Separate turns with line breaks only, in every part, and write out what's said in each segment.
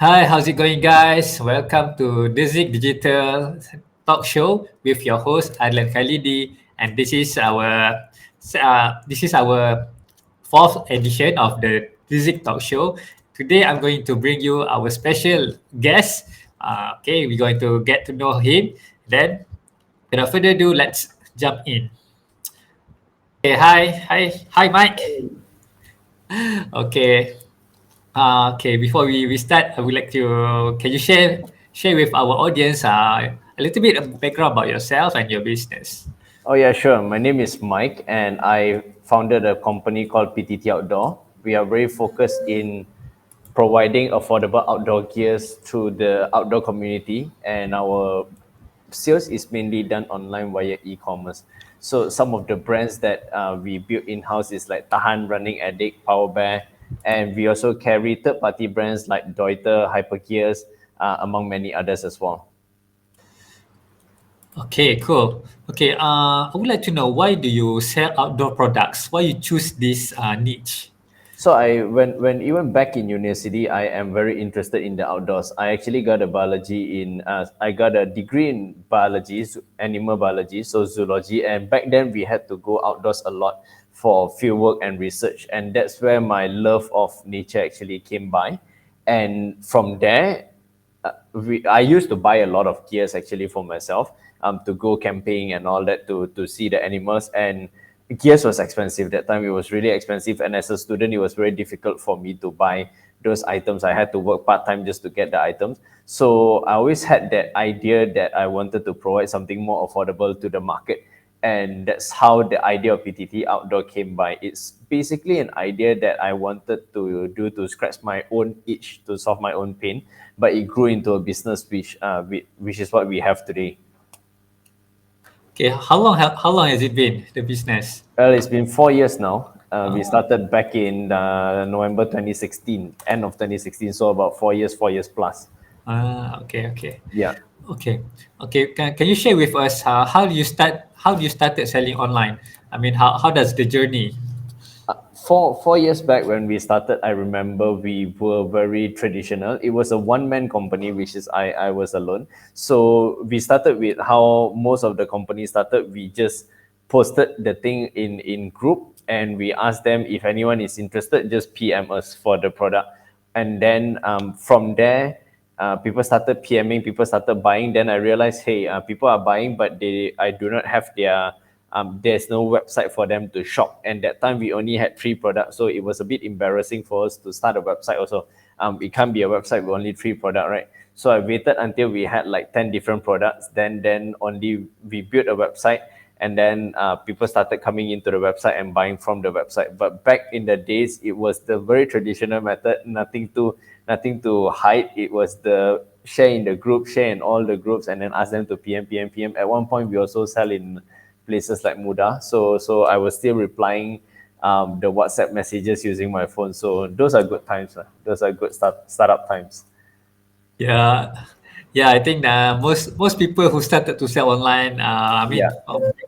Hi, how's it going, guys? Welcome to Dizik Digital Talk Show with your host Adlan Khalidi, and this is our fourth edition of the Dizik Talk Show. Today, I'm going to bring you our special guest. Okay, we're going to get to know him. Then, without further ado, let's jump in. Okay, hi, Mike. Okay, okay, before we start, I would like to can you share with our audience a little bit of background about yourself and your business?
Oh, yeah, sure. My name is Mike, and I founded a company called PTT Outdoor. We are very focused in providing affordable outdoor gears to the outdoor community, and our sales is mainly done online via e-commerce. So some of the brands that we built in-house is like Tahan, Running Addict, Power Bear, and we also carry third-party brands like Deuter, Hypergears, among many others as well.
Okay, cool. Okay, I would like to know why do you sell outdoor products? Why you choose this niche?
So when even back in university, I am very interested in the outdoors. I actually got a biology in I got a degree in biology, animal biology, so zoology. And back then we had to go outdoors a lot for field work and research, and that's where my love of nature actually came by. And from there, I used to buy a lot of gears actually for myself to go camping and all that to see the animals. And gears was expensive that time. It was really expensive, and as a student, it was very difficult for me to buy those items. I had to work part-time just to get the items. So I always had that idea that I wanted to provide something more affordable to the market, and that's how the idea of PTT Outdoor came by. It's basically an idea that I wanted to do to scratch my own itch, to solve my own pain, but it grew into a business which is what we have today.
Okay, how long has it been the business?
Well, it's been 4 years now. We started back in November 2016, end of 2016, so about 4 years, 4 years plus.
Okay.
Yeah.
Okay, okay. Can you share with us how do you start? How do you started selling online? I mean, how does the journey?
Four years back when we started, I remember we were very traditional. It was a one-man company, which is I was alone. So we started with how most of the companies started. We just posted the thing in group, and we asked them if anyone is interested, just PM us for the product. And then from there, people started PMing, people started buying. Then I realized, hey, people are buying, but I do not have there's no website for them to shop. And that time we only had 3 products, so it was a bit embarrassing for us to start a website. Also, it can't be a website with only 3 products, right? So I waited until we had like 10 different products. Then only we built a website, and then people started coming into the website and buying from the website. But back in the days, it was the very traditional method, nothing to hide. It was the share in the group, share in all the groups, and then ask them to PM. At one point, we also sell in places like Muda. So I was still replying the WhatsApp messages using my phone. So those are good times. Those are good startup times.
Yeah, yeah. I think most people who started to sell online, I mean,
Yeah,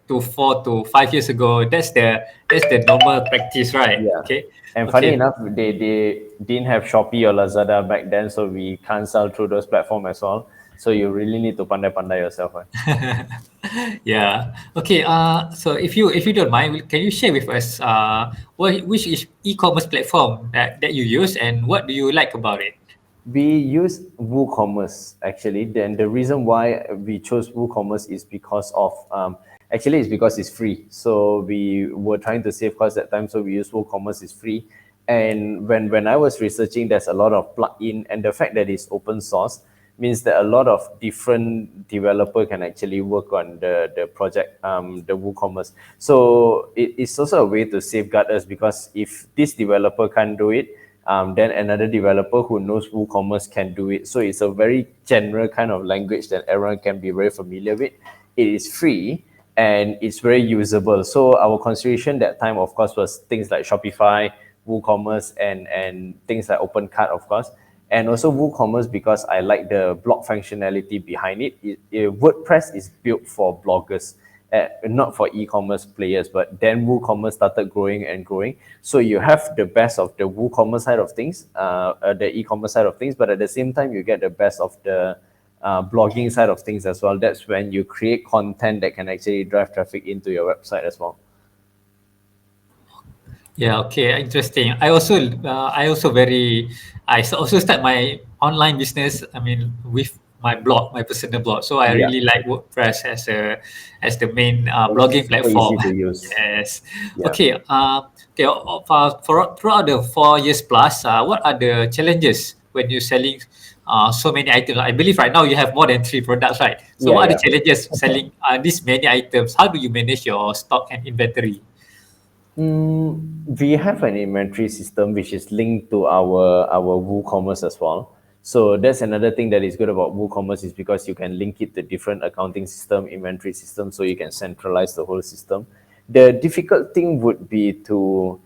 to 4 to 5 years ago, that's the normal practice, right?
yeah.
Okay,
And funny
okay.
enough, they didn't have Shopee or Lazada back then, so we can't sell through those platforms as well. So you really need to pandai yourself.
Yeah. Okay. So if you don't mind, can you share with us which is e-commerce platform that you use and what do you like about it?
We use WooCommerce actually. Then the reason why we chose WooCommerce is because of actually it's because it's free. So we were trying to save costs that time, so we use WooCommerce is free. And when I was researching, there's a lot of plugin, and the fact that it's open source means that a lot of different developer can actually work on the project, the WooCommerce. So it's also a way to safeguard us, because if this developer can't do it, then another developer who knows WooCommerce can do it. So it's a very general kind of language that everyone can be very familiar with. It is free and it's very usable. So our consideration that time, of course, was things like Shopify, WooCommerce, and things like OpenCart, of course. And also WooCommerce because I like the blog functionality behind it. WordPress is built for bloggers, not for e-commerce players, but then WooCommerce started growing and growing. So you have the best of the WooCommerce side of things, the e-commerce side of things, but at the same time you get the best of the blogging side of things as well. That's when you create content that can actually drive traffic into your website as well.
Yeah, okay, interesting. I also also start my online business. I mean, with my blog, my personal blog. So I
Yeah,
really like WordPress as the main blogging
it's so
platform.
easy to use.
Yes.
Yeah.
Okay. Okay. For throughout the 4 years plus, what are the challenges when you're selling so many items? I believe right now you have more than three products, right? So
Yeah,
what are the
yeah.
challenges selling this many items? How do you manage your stock and inventory?
We have an inventory system which is linked to our WooCommerce as well. So that's another thing that is good about WooCommerce is because you can link it to different accounting system, inventory system, so you can centralize the whole system. The difficult thing would be to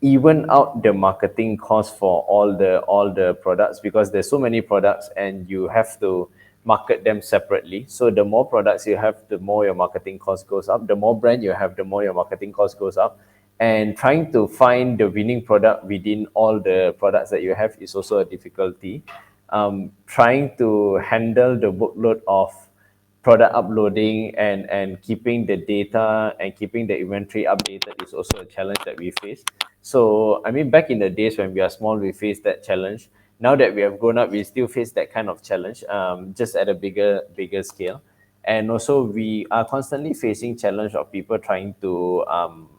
even out the marketing cost for all the products because there's so many products and you have to market them separately. So the more products you have, the more your marketing cost goes up. The more brand you have, the more your marketing cost goes up. And trying to find the winning product within all the products that you have is also a difficulty. Trying to handle the workload of product uploading and keeping the data and keeping the inventory updated is also a challenge that we face. So I mean, back in the days when we are small, we faced that challenge. Now that we have grown up, we still face that kind of challenge, just at a bigger scale. And also we are constantly facing challenge of people trying to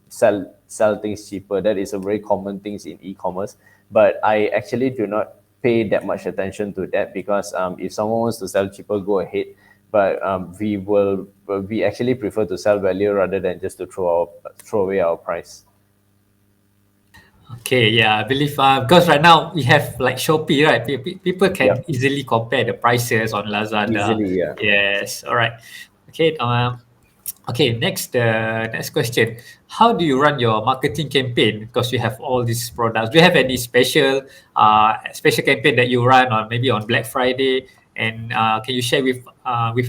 sell things cheaper. That is a very common things in e-commerce, but I actually do not pay that much attention to that because if someone wants to sell cheaper, go ahead, but we actually prefer to sell value rather than just to throw away our price.
Okay, yeah, I believe because right now we have like Shopee, right? People can
Yep,
easily compare the prices on Lazada.
easily, yeah.
Yes, all right. Okay, okay. Next question. How do you run your marketing campaign? Because you have all these products. Do you have any special campaign that you run on maybe on Black Friday? And can you share with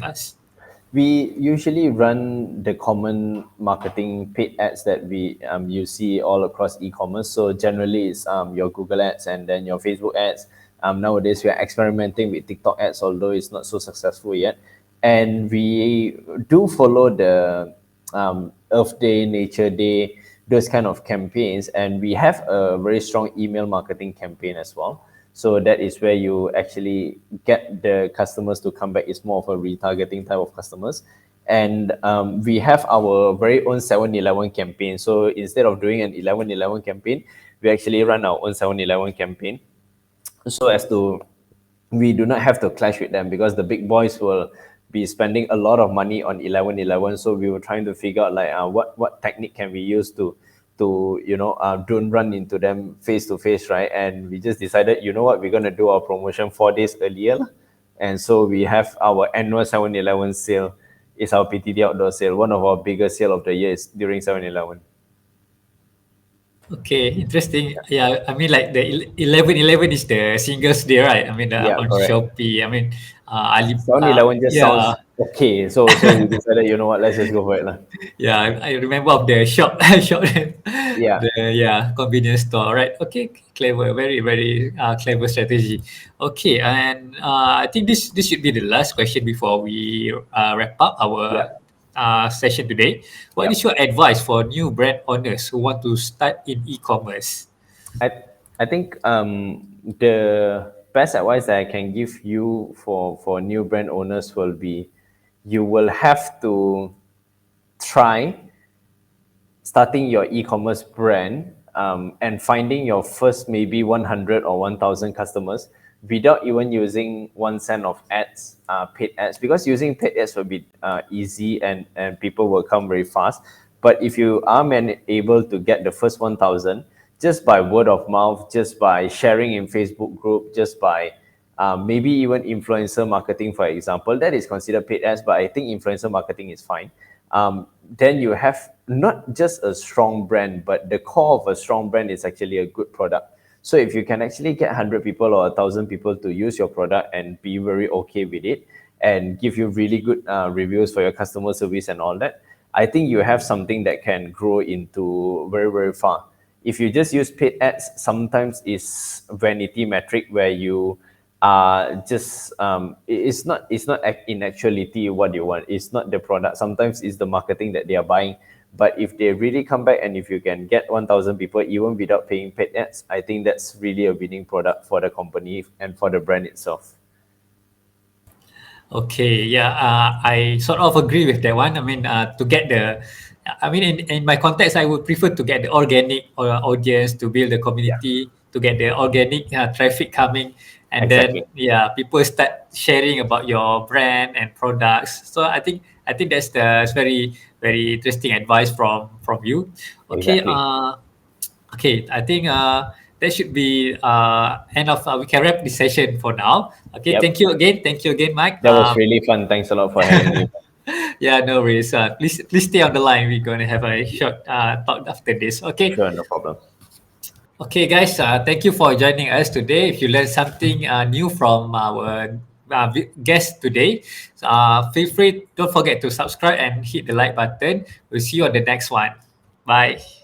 us?
We usually run the common marketing paid ads that you see all across e-commerce. So generally, it's your Google ads and then your Facebook ads. Nowadays, we are experimenting with TikTok ads, although it's not so successful yet. And we do follow the Earth Day, Nature Day, those kind of campaigns. And we have a very strong email marketing campaign as well. So that is where you actually get the customers to come back. It's more of a retargeting type of customers. And we have our very own 7-Eleven campaign. So instead of doing an 11-11 campaign, we actually run our own 7-Eleven campaign so as to we do not have to clash with them because the big boys will be spending a lot of money on 11-11. So we were trying to figure out like what technique can we use to don't run into them face to face, right? And we just decided, you know what, we're going to do our promotion 4 days earlier lah. And so we have our annual 7-Eleven sale. It's our PTT Outdoor sale. One of our biggest sale of the year is during 7-Eleven.
Okay, interesting. Yeah, I mean, like the 11/11 is the Singles Day, right? I mean,
Yeah,
on
correct.
Shopee. I mean, Ali.
7-Eleven just
Yeah,
sounds okay. So we decided, you know what, let's just go for it lah.
yeah. I remember of the shop, shop,
Yeah.
the convenience store. Right. Okay, clever. Very very clever strategy. Okay, and I think this should be the last question before we wrap up
Yeah.
our session today. What
Yeah.
is your advice for new brand owners who want to start in e-commerce?
I I think the best advice that I can give you for new brand owners will be you will have to try starting your e-commerce brand and finding your first maybe 100 or 1000 customers without even using 1 cent of ads, paid ads, because using paid ads will be easy and people will come very fast. But if you are able to get the first 1000 just by word of mouth, just by sharing in Facebook group, just by maybe even influencer marketing, for example, that is considered paid ads, but I think influencer marketing is fine. Then you have not just a strong brand, but the core of a strong brand is actually a good product. So if you can actually get 100 people or 1,000 people to use your product and be very okay with it and give you really good reviews for your customer service and all that, I think you have something that can grow into very, very far. If you just use paid ads, sometimes it's vanity metric where you just it's not in actuality what you want. It's not the product. Sometimes it's the marketing that they are buying. But if they really come back and if you can get 1,000 people even without paying paid ads, I think that's really a winning product for the company and for the brand itself.
Okay, yeah, I sort of agree with that one. I mean, to get the, I mean, in my context, I would prefer to get the organic audience to build the
Yeah,
community, to get the organic traffic coming, and
exactly.
then yeah, people start sharing about your brand and products. So I think that's very very interesting advice from you. Okay,
Exactly.
okay, I think that should be end of. We can wrap this session for now. Okay,
Yep.
thank you again, Mike.
That was really fun. Thanks a lot for having me.
Yeah, no worries. Please stay on the line. We're gonna have a short talk after this. Okay,
Sure, no problem.
okay, guys. Thank you for joining us today. If you learned something new from our guest today, feel free. Don't forget to subscribe and hit the like button. We'll see you on the next one. Bye.